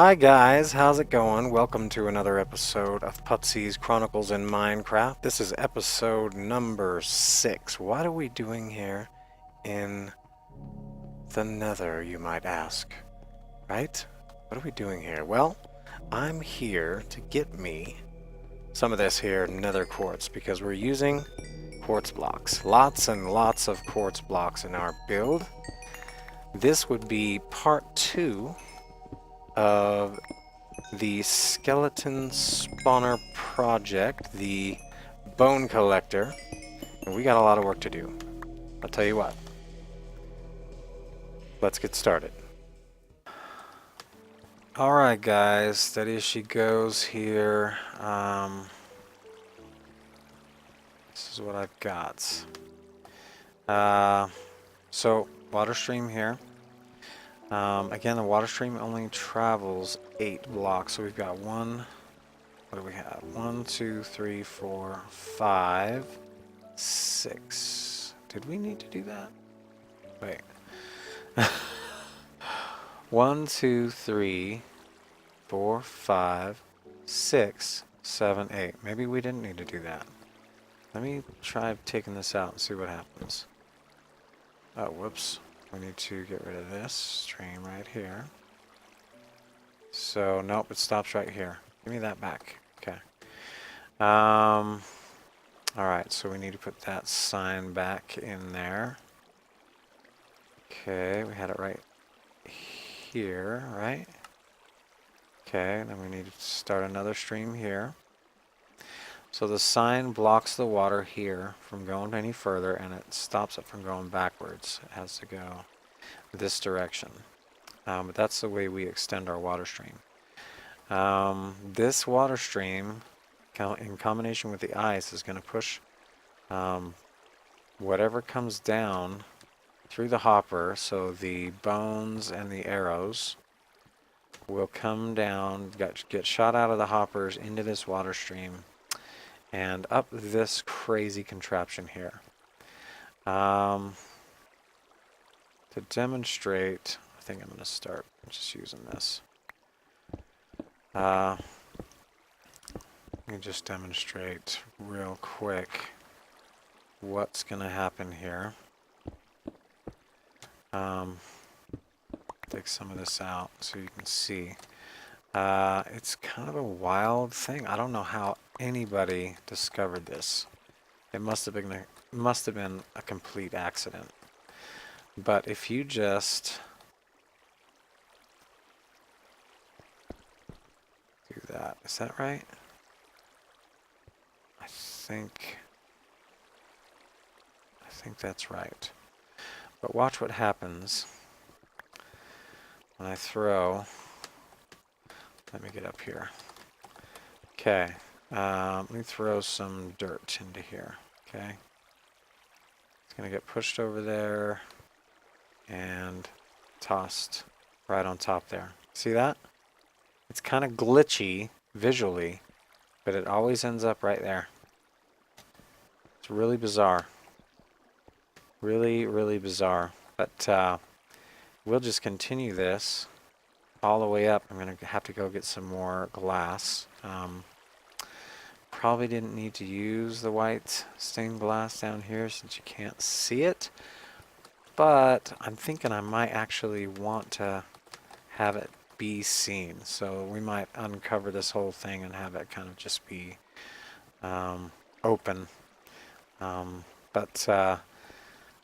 Hi guys, how's it going? Welcome to another episode of Putzee's Chronicles in Minecraft. This is episode number 6. What are we doing here in the Nether, you might ask? Right? What are we doing here? Well, I'm here to get me some of this here Nether quartz because we're using quartz blocks. Lots and lots of quartz blocks in our build. This would be part 2 of the skeleton spawner project, the bone collector, and we got a lot of work to do. I'll tell you what. Let's get started. Alright guys, steady as she goes here. This is what I've got. So, water stream here. Again, the water stream only travels 8 blocks, so we've got what do we have? 1, 2, 3, 4, 5, 6. Did we need to do that? Wait. 1, 2, 3, 4, 5, 6, 7, 8. Maybe we didn't need to do that. Let me try taking this out and see what happens. Oh, whoops. We need to get rid of this stream right here. So, nope, it stops right here. Give me that back. Okay. Alright, so we need to put that sign back in there. Okay, we had it right here, right? Okay, then we need to start another stream here. So the sign blocks the water here from going any further, and it stops it from going backwards. It has to go this direction. But that's the way we extend our water stream. This water stream, in combination with the ice, is going to push whatever comes down through the hopper. So the bones and the arrows will come down, get shot out of the hoppers into this water stream and up this crazy contraption here. To demonstrate, I think I'm going to start just using this. Let me just demonstrate real quick what's going to happen here. Take some of this out so you can see. It's kind of a wild thing. I don't know how anybody discovered this. It must have been a complete accident. But if you just do that, is that right? I think that's right. But watch what happens when I throw. Let me get up here. Okay, let me throw some dirt into here. Okay, it's gonna get pushed over there and tossed right on top there. See that? It's kind of glitchy visually, but it always ends up right there. It's really bizarre. Really, really bizarre. But we'll just continue this all the way up. I'm going to have to go get some more glass. Probably didn't need to use the white stained glass down here since you can't see it. But I'm thinking I might actually want to have it be seen. So we might uncover this whole thing and have it kind of just be open. But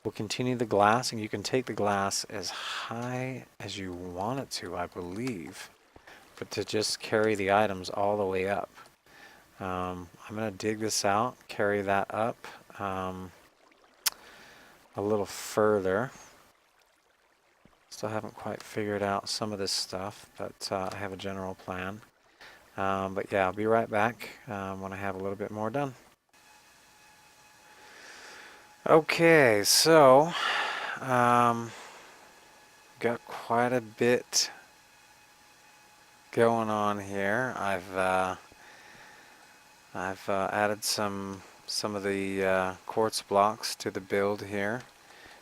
we'll continue the glass, and you can take the glass as high as you want it to, I believe. But to just carry the items all the way up. I'm going to dig this out, carry that up a little further. Still haven't quite figured out some of this stuff, but I have a general plan. But yeah, I'll be right back when I have a little bit more done. Okay, so got quite a bit going on here. I've added some of the quartz blocks to the build here.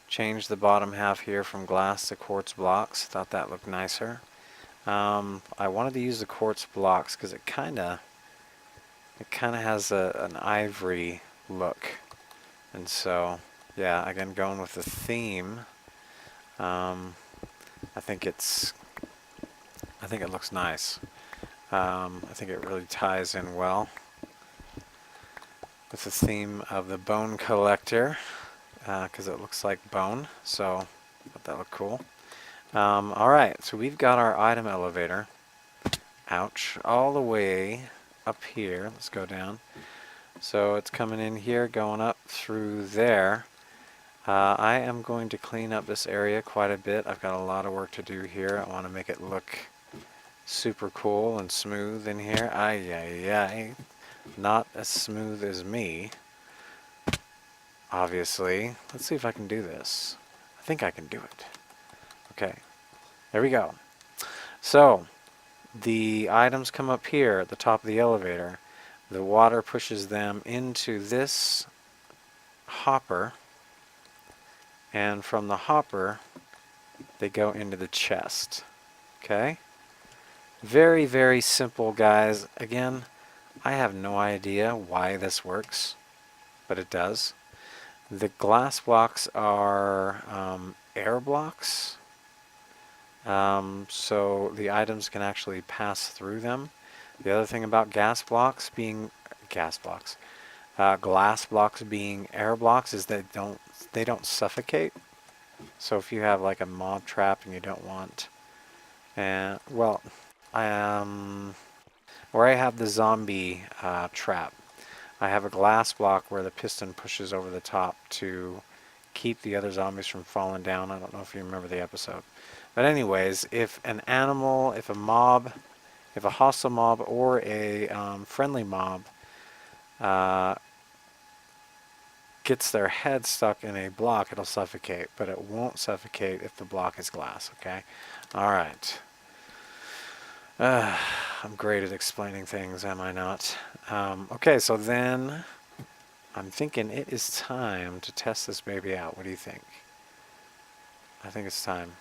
Changed the bottom half here from glass to quartz blocks. Thought that looked nicer. I wanted to use the quartz blocks because it kind of has an ivory look. And so, yeah, again, going with the theme, I think it looks nice. I think it really ties in well with the theme of the bone collector, because it looks like bone, so I thought that looked cool. Alright, so we've got our item elevator, ouch, all the way up here. Let's go down. So it's coming in here, going up through there. I am going to clean up this area quite a bit. I've got a lot of work to do here. I want to make it look super cool and smooth in here. Ay, not as smooth as me, obviously. Let's see if I can do this. I think I can do it. Okay, there we go. So the items come up here at the top of the elevator. The water pushes them into this hopper, and from the hopper they go into the chest. Okay? Very, very simple, guys. Again, I have no idea why this works, but it does. The glass blocks are air blocks, so the items can actually pass through them. The other thing about glass blocks being air blocks is that they don't suffocate. So if you have like a mob trap and you don't want, where I have the zombie trap, I have a glass block where the piston pushes over the top to keep the other zombies from falling down. I don't know if you remember the episode. But anyways, if an animal, if a hostile mob or a friendly mob gets their head stuck in a block, it'll suffocate. But it won't suffocate if the block is glass, okay? Alright. I'm great at explaining things, am I not? Okay, so then I'm thinking it is time to test this baby out. What do you think? I think it's time.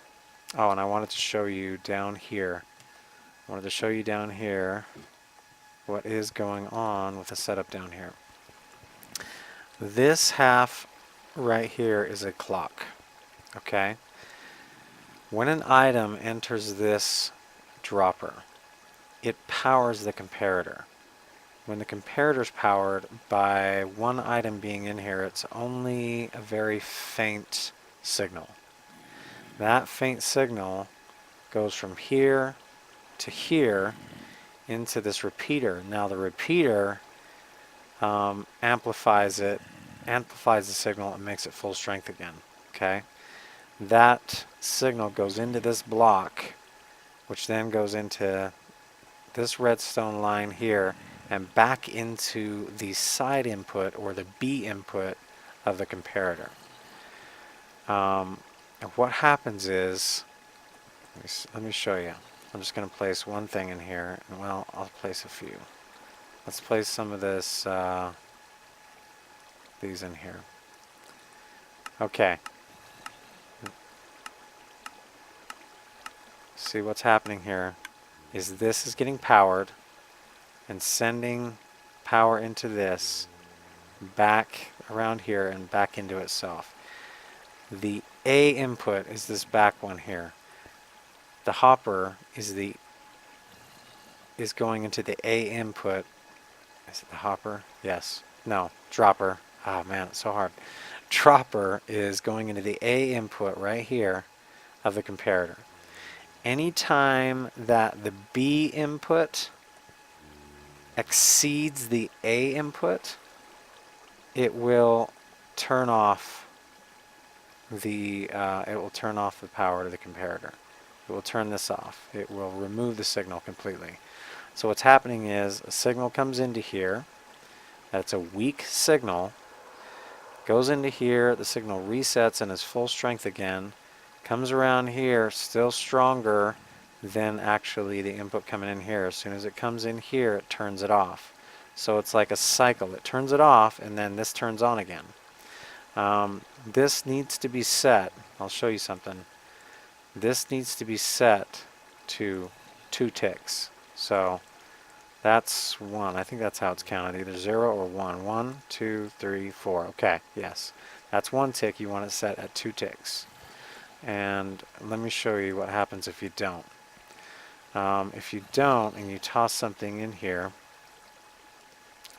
Oh, and I wanted to show you down here. What is going on with the setup down here. This half right here is a clock. Okay? When an item enters this dropper, it powers the comparator. When the comparator's powered by one item being in here, it's only a very faint signal. That faint signal goes from here to here into this repeater. Now the repeater amplifies the signal and makes it full strength again. Okay? That signal goes into this block, which then goes into this redstone line here and back into the side input or the B input of the comparator. And what happens is, let me show you. I'm just going to place one thing in here, and well, I'll place a few. Let's place some of this, these in here. Okay. See what's happening here is this is getting powered and sending power into this back around here and back into itself. The A input is this back one here. The hopper is going into the A input. Is it the hopper? Yes. No. Dropper. Oh man, it's so hard. Dropper is going into the A input right here of the comparator. Anytime that the B input exceeds the A input, it will turn off the power to the comparator. It will turn this off. It will remove the signal completely. So what's happening is a signal comes into here. That's a weak signal. Goes into here. The signal resets and is full strength again. Comes around here, still stronger than actually the input coming in here. As soon as it comes in here, it turns it off. So it's like a cycle. It turns it off, and then this turns on again. This needs to be set. I'll show you something. This needs to be set to 2 ticks. So that's 1. I think that's how it's counted, either 0 or 1. 1, 2, 3, 4. Okay, yes. That's 1 tick. You want it set at 2 ticks. And let me show you what happens if you don't. If you don't and you toss something in here,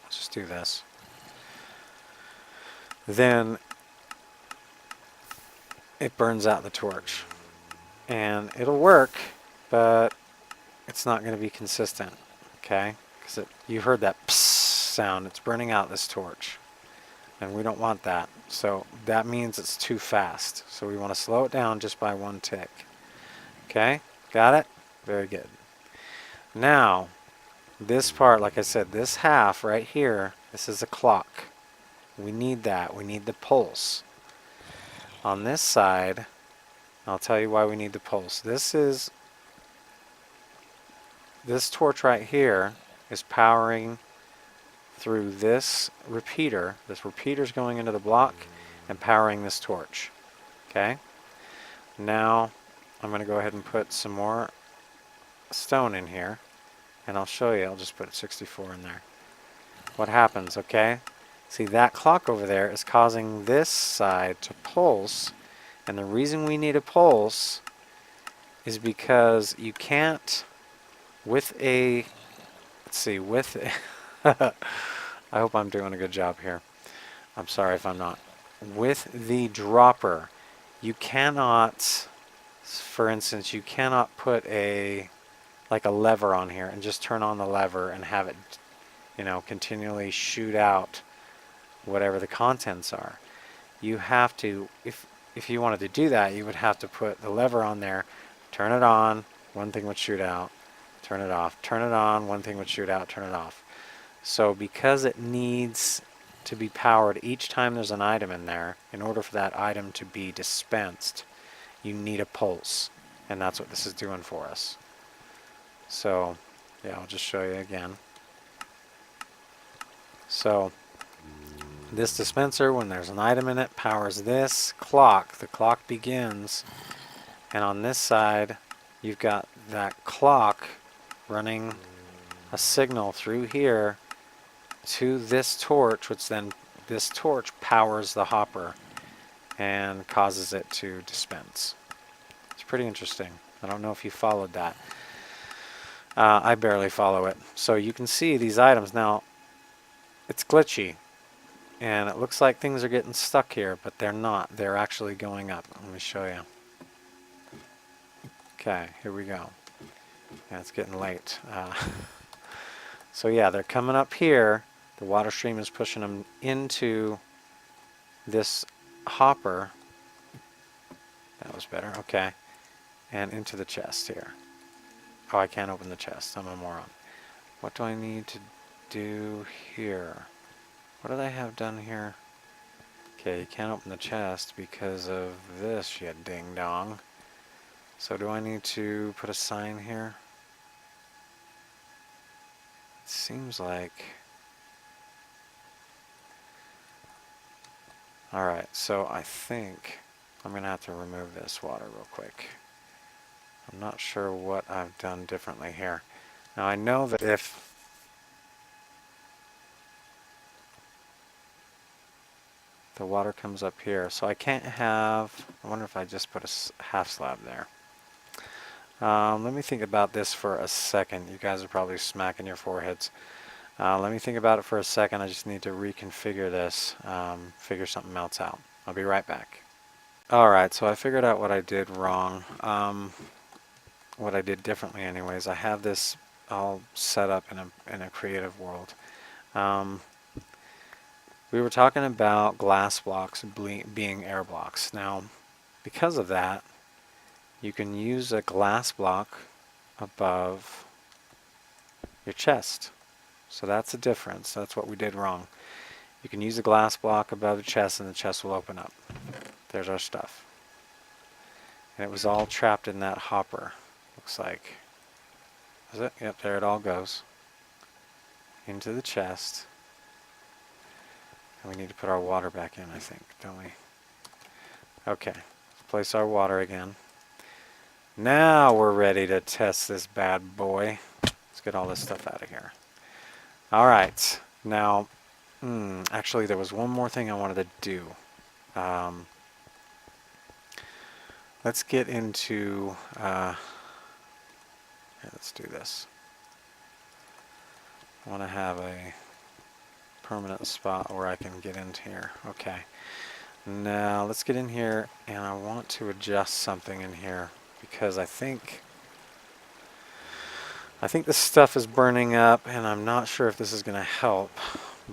let's just do this, then it burns out the torch. And it'll work, but it's not going to be consistent, okay? Because you heard that psst sound. It's burning out this torch. And we don't want that. So that means it's too fast. So we want to slow it down just by 1 tick. Okay? Got it? Very good. Now, this part, like I said, this half right here, this is a clock. We need that. We need the pulse. On this side, I'll tell you why we need the pulse. This torch right here is powering through this repeater. This repeater's going into the block and powering this torch. Okay? Now I'm going to go ahead and put some more stone in here, and I'll show you. I'll just put 64 in there. What happens, okay? See, that clock over there is causing this side to pulse, and the reason we need a pulse is because you can't, with a, let's see, with a I hope I'm doing a good job here. I'm sorry if I'm not. With the dropper, you cannot, for instance, you cannot put like a lever on here and just turn on the lever and have it, continually shoot out whatever the contents are. You have to, if you wanted to do that, you would have to put the lever on there, turn it on, one thing would shoot out, turn it off, turn it on, one thing would shoot out, turn it off. So because it needs to be powered each time there's an item in there, in order for that item to be dispensed, you need a pulse. And that's what this is doing for us. So, yeah, I'll just show you again. So, this dispenser, when there's an item in it, powers this clock. The clock begins, and on this side, you've got that clock running a signal through here to this torch, which then this torch powers the hopper and causes it to dispense. It's pretty interesting. I don't know if you followed that. I barely follow it. So you can see these items now. It's glitchy, and it looks like things are getting stuck here, but they're not. They're actually going up. Let me show you. Okay, here we go. Yeah, it's getting late. So yeah, they're coming up here. The water stream is pushing them into this hopper. That was better. Okay. And into the chest here. Oh, I can't open the chest. I'm a moron. What do I need to do here? What did I have done here? Okay, you can't open the chest because of this, you ding dong. So do I need to put a sign here? It seems like... Alright, so I think I'm going to have to remove this water real quick. I'm not sure what I've done differently here. Now I know that if the water comes up here, so I can't have, I wonder if I just put a half slab there. Let me think about this for a second. You guys are probably smacking your foreheads. Let me think about it for a second. I just need to reconfigure this, figure something else out. I'll be right back. Alright, so I figured out what I did wrong. What I did differently anyways. I have this all set up in a creative world. We were talking about glass blocks being air blocks. Now, because of that, you can use a glass block above your chest. So that's the difference. That's what we did wrong. You can use a glass block above the chest and the chest will open up. There's our stuff. And it was all trapped in that hopper. Looks like. Is it? Yep, there it all goes. Into the chest. And we need to put our water back in, I think, don't we? Okay. Let's place our water again. Now we're ready to test this bad boy. Let's get all this stuff out of here. All right. Now, actually, there was one more thing I wanted to do. Let's get into... let's do this. I want to have a permanent spot where I can get into here. Okay. Now, let's get in here, and I want to adjust something in here, because I think this stuff is burning up, and I'm not sure if this is going to help,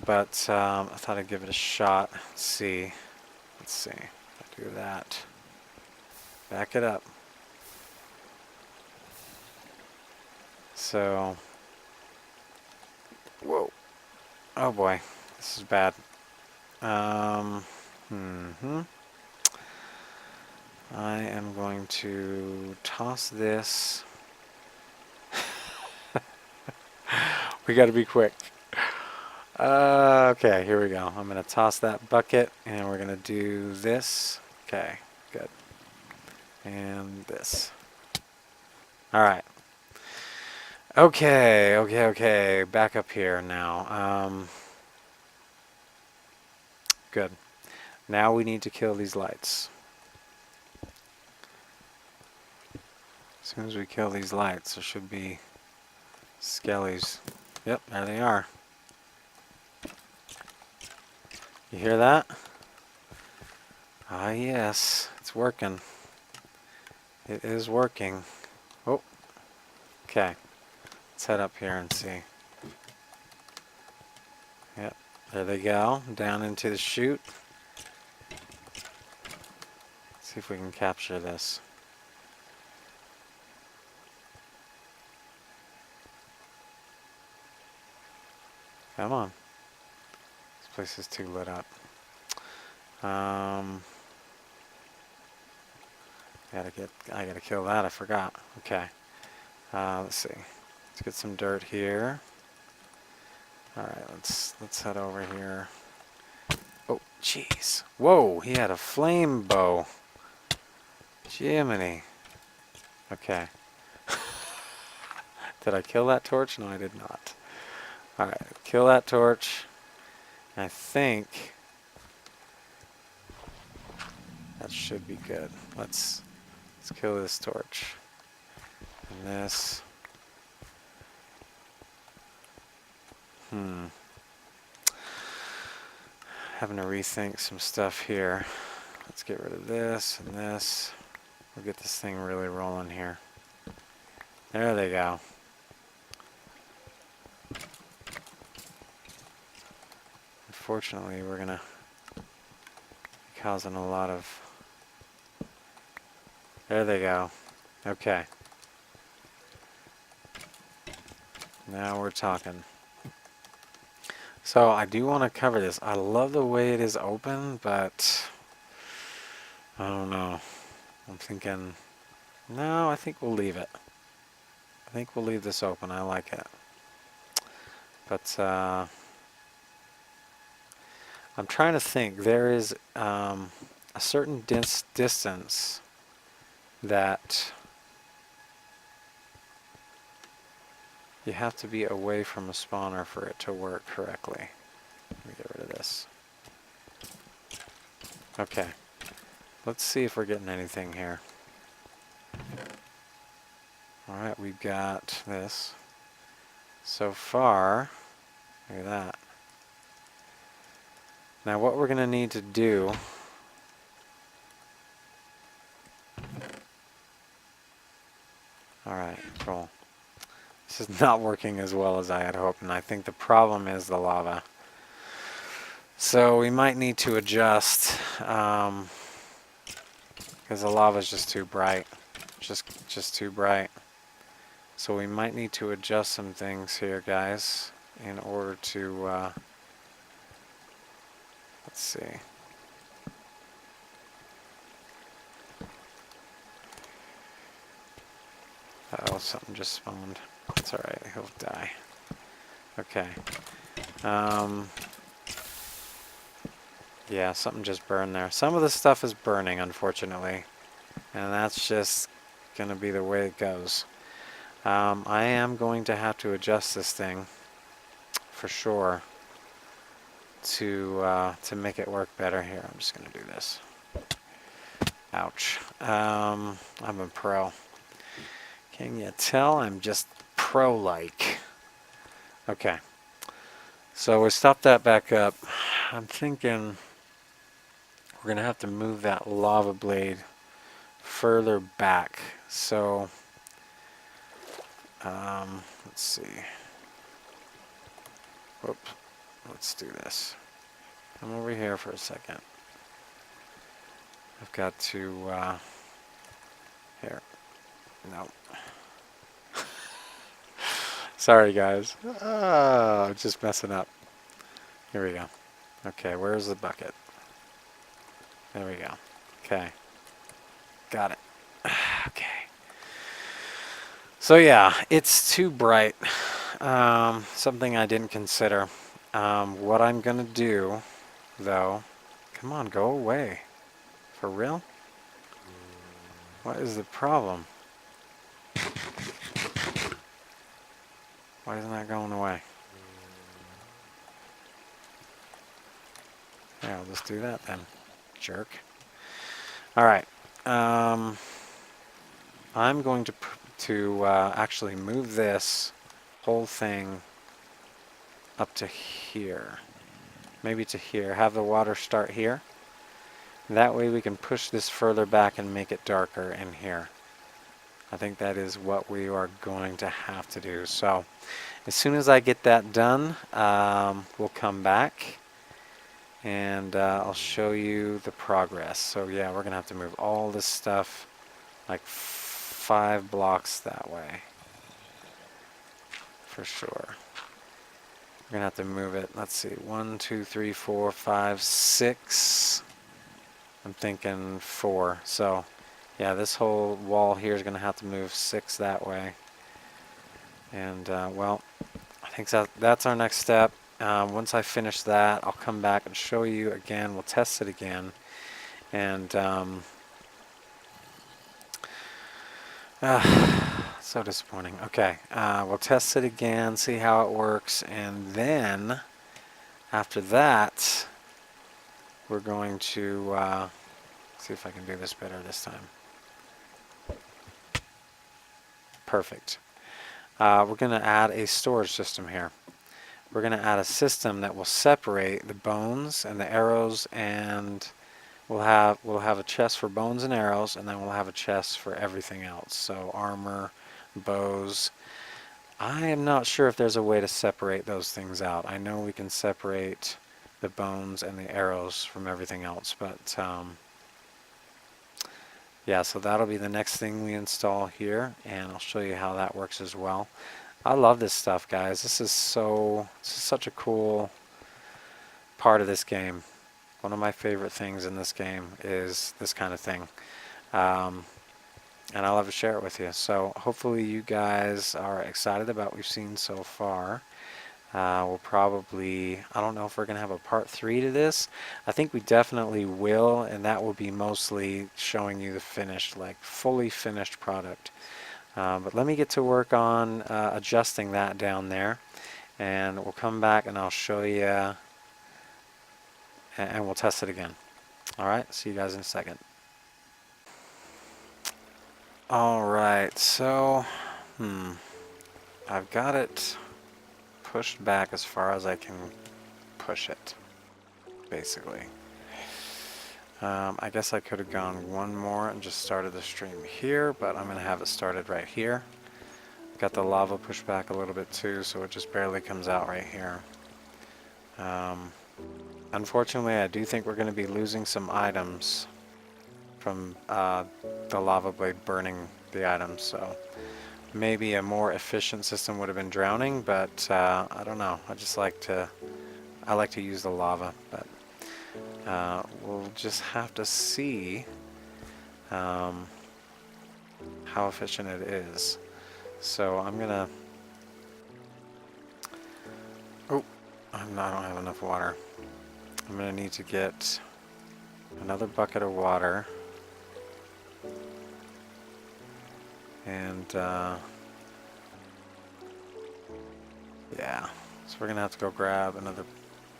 but I thought I'd give it a shot. Let's see. Do that. Back it up. So, whoa. Oh boy, this is bad. I am going to toss this. We got to be quick. Okay, here we go. I'm going to toss that bucket, and we're going to do this. Okay, good. And this. All right. Okay. Back up here now. Good. Now we need to kill these lights. As soon as we kill these lights, there should be skellies. Yep, there they are. You hear that? Ah, yes, it's working. It is working. Oh, okay. Let's head up here and see. Yep, there they go, down into the chute. See if we can capture this. Come on. This place is too lit up. I gotta kill that, I forgot. Okay. Let's see. Let's get some dirt here. Alright, let's head over here. Oh, jeez. Whoa, he had a flame bow. Jiminy. Okay. Did I kill that torch? No, I did not. Alright, kill that torch. I think that should be good. Let's kill this torch. And this. Having to rethink some stuff here. Let's get rid of this and this. We'll get this thing really rolling here. There they go. Unfortunately, we're gonna be causing a lot of... There they go. Okay. Now we're talking. So I do want to cover this. I love the way it is open, but I don't know. I'm thinking, no, I think we'll leave it. I think we'll leave this open. I like it. But I'm trying to think. There is a certain distance that you have to be away from a spawner for it to work correctly. Let me get rid of this. Okay. Let's see if we're getting anything here. Alright, we've got this. So far, look at that. Now what we're going to need to do... Alright, cool. This is not working as well as I had hoped, and I think the problem is the lava. So we might need to adjust, because the lava is just too bright. Just too bright. So we might need to adjust some things here, guys, in order to, let's see. Uh-oh, something just spawned. It's alright, he'll die. Okay. Yeah, something just burned there. Some of the stuff is burning, unfortunately. And that's just going to be the way it goes. I am going to have to adjust this thing for sure to make it work better. Here, I'm just going to do this. Ouch. I'm a pro. Can you tell? I'm just pro-like. Okay. So we stopped that back up. I'm thinking we're going to have to move that lava blade further back. So, let's see. Whoops. Let's do this. Come over here for a second. I've got to, here. No. Sorry, guys. Oh, just messing up. Here we go. Okay, where's the bucket? There we go. Okay. Got it. Okay. So yeah, it's too bright. Something I didn't consider. What I'm gonna do, though, come on, go away. For real? What is the problem? Why isn't that going away? Yeah, I'll just do that then. Jerk. Alright. I'm going to actually move this whole thing up to here. Maybe to here. Have the water start here. That way we can push this further back and make it darker in here. I think that is what we are going to have to do. So as soon as I get that done, we'll come back and I'll show you the progress. So yeah, we're going to have to move all this stuff like 5 blocks that way. For sure. We're going to have to move it, let's see, 1, 2, 3, 4, 5, 6. I'm thinking 4. So yeah, this whole wall here is going to have to move 6 that way. And well, I think that's our next step. Once I finish that, I'll come back and show you again. We'll test it again. And so disappointing. Okay, we'll test it again, see how it works, and then after that, we're going to see if I can do this better this time. Perfect. We're going to add a storage system here. We're going to add a system that will separate the bones and the arrows, and we'll have a chest for bones and arrows, and then we'll have a chest for everything else. So armor, bows. I am not sure if there's a way to separate those things out. I know we can separate the bones and the arrows from everything else, but yeah, so that'll be the next thing we install here, and I'll show you how that works as well. I love this stuff, guys. This is such a cool part of this game. One of my favorite things in this game is this kind of thing. And I love to share it with you. So hopefully you guys are excited about what we've seen so far. We'll probably, I don't know if we're going to have a part 3 to this. I think we definitely will, and that will be mostly showing you the finished, like fully finished product. But let me get to work on adjusting that down there, and we'll come back and I'll show you, and we'll test it again. Alright, see you guys in a second. Alright, so, I've got it pushed back as far as I can push it, basically. I guess I could have gone one more and just started the stream here, but I'm going to have it started right here. Got the lava pushed back a little bit too, so it just barely comes out right here. Unfortunately, I do think we're going to be losing some items from the lava blade burning the items, so maybe a more efficient system would have been drowning, but I don't know. I like to use the lava, but we'll just have to see how efficient it is. So I'm gonna. Oh, I don't have enough water. I'm gonna need to get another bucket of water. And yeah, so we're gonna have to go grab another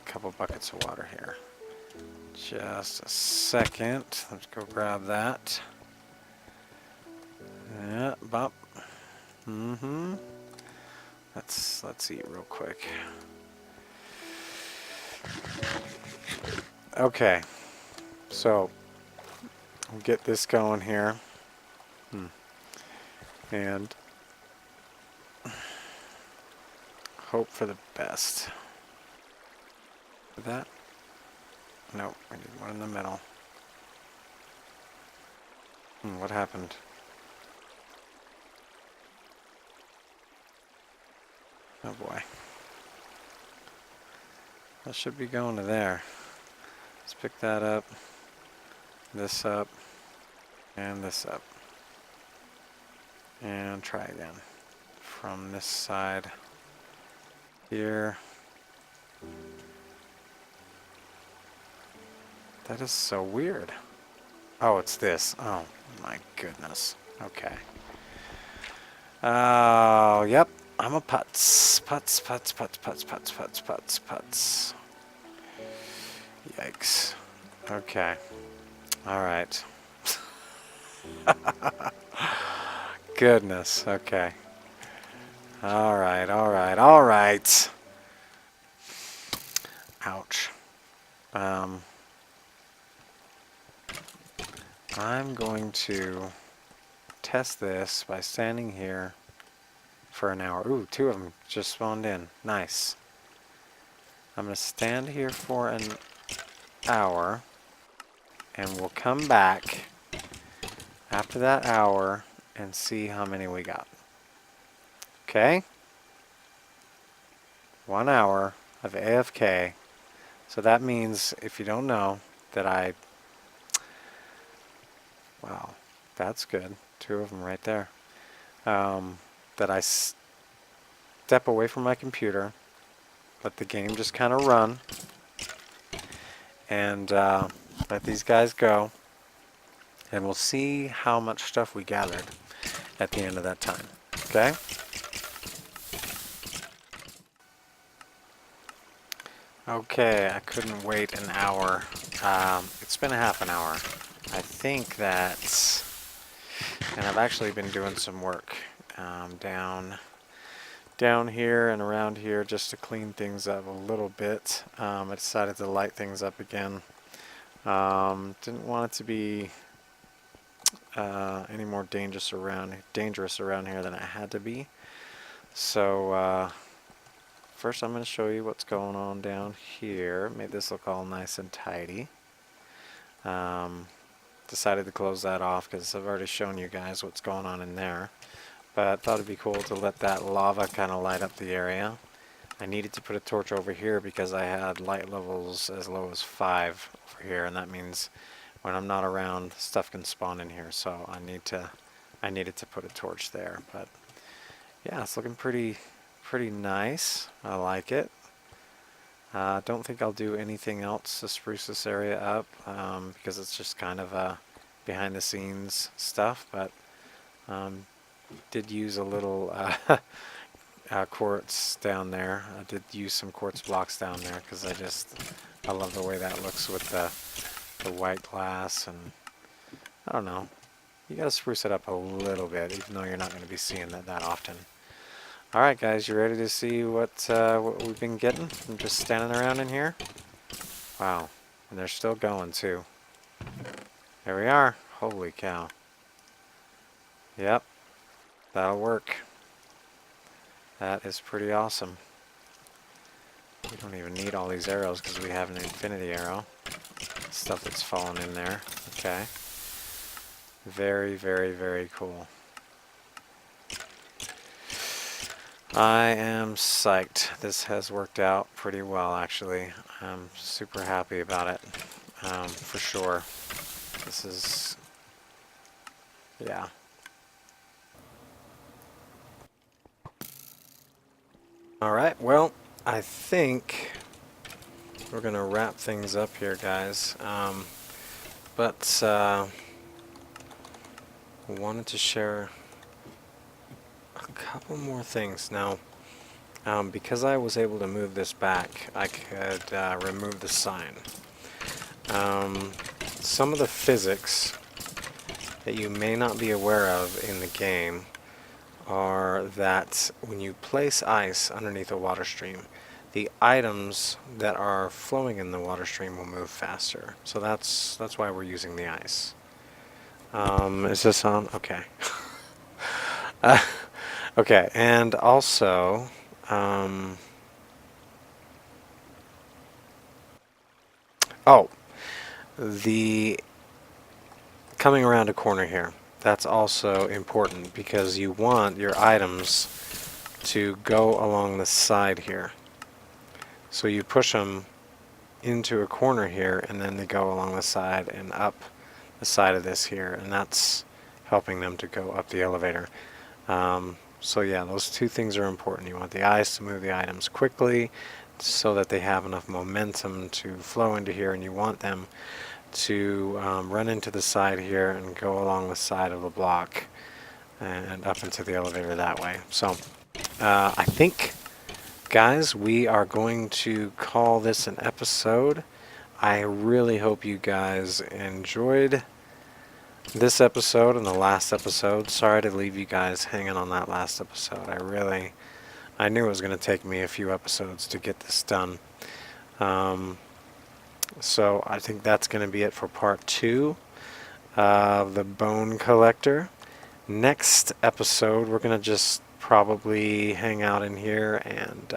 couple buckets of water here. Just a second. Let's go grab that. Yeah, bop. Mm-hmm. Let's eat real quick. Okay, so we'll get this going here. And hope for the best. That? No, we need one in the middle. What happened? Oh boy. That should be going to there. Let's pick that up, this up, and this up. And try again. From this side here. That is so weird. Oh, it's this. Oh my goodness. Okay. Oh, yep. I'm a putz. Putz, putz, putz, putz, putz, putz, putz, putz. Yikes. Okay. Alright. Goodness. Okay. Alright, alright, alright. Ouch. I'm going to test this by standing here for an hour. Ooh, 2 of them just spawned in. Nice. I'm going to stand here for an hour, and we'll come back after that hour and see how many we got. Okay? 1 hour of AFK. So that means, if you don't know, that wow, that's good. 2 of them right there. That I step away from my computer, let the game just kind of run, and let these guys go, and we'll see how much stuff we gathered at the end of that time. Okay? Okay, I couldn't wait an hour. It's been a half an hour. I think that, and I've actually been doing some work down here and around here just to clean things up a little bit. I decided to light things up again. Didn't want it to be any more dangerous around here than it had to be. So first I'm going to show you what's going on down here. Made this look all nice and tidy. Decided to close that off because I've already shown you guys what's going on in there. But I thought it'd be cool to let that lava kind of light up the area. I needed to put a torch over here because I had light levels as low as 5 over here, and that means when I'm not around, stuff can spawn in here. So I needed to put a torch there. But yeah, it's looking pretty nice. I like it. Don't think I'll do anything else to spruce this area up because it's just kind of behind the scenes stuff. But did use a little quartz down there. I did use some quartz blocks down there because I love the way that looks with the white glass, and I don't know. You gotta spruce it up a little bit, even though you're not going to be seeing that often. All right, guys, you ready to see what we've been getting? I'm just standing around in here. Wow, and they're still going too. There we are. Holy cow. Yep. That'll work. That is pretty awesome. We don't even need all these arrows because we have an infinity arrow. Stuff that's fallen in there. Okay. Very, very, very cool. I am psyched. This has worked out pretty well, actually. I'm super happy about it, for sure. This is, yeah. Alright, well, I think we're going to wrap things up here, guys. But wanted to share couple more things. Now, because I was able to move this back, I could remove the sign. Some of the physics that you may not be aware of in the game are that when you place ice underneath a water stream, the items that are flowing in the water stream will move faster. So that's why we're using the ice. Is this on? Okay. Okay, and also, oh, the coming around a corner here. That's also important because you want your items to go along the side here. So you push them into a corner here, and then they go along the side and up the side of this here, and that's helping them to go up the elevator. So yeah, those two things are important. You want the ice to move the items quickly so that they have enough momentum to flow into here, and you want them to run into the side here and go along the side of the block and up into the elevator that way. So I think, guys, we are going to call this an episode. I really hope you guys enjoyed this episode and the last episode. Sorry to leave you guys hanging on that last episode. I knew it was going to take me a few episodes to get this done. So I think that's going to be it for part 2 of the Bone Collector. Next episode, we're going to just probably hang out in here and,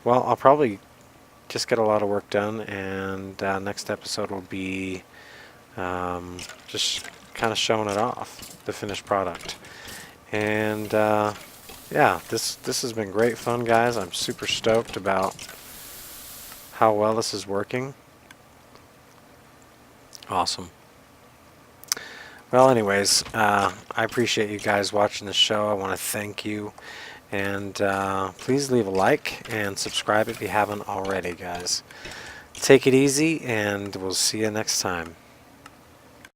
well, I'll probably just get a lot of work done, and next episode will be just kind of showing it off, the finished product. And yeah, this has been great fun, guys. I'm super stoked about how well this is working. Awesome. Well, anyways, I appreciate you guys watching the show. I want to thank you. And please leave a like and subscribe if you haven't already, guys. Take it easy, and we'll see you next time.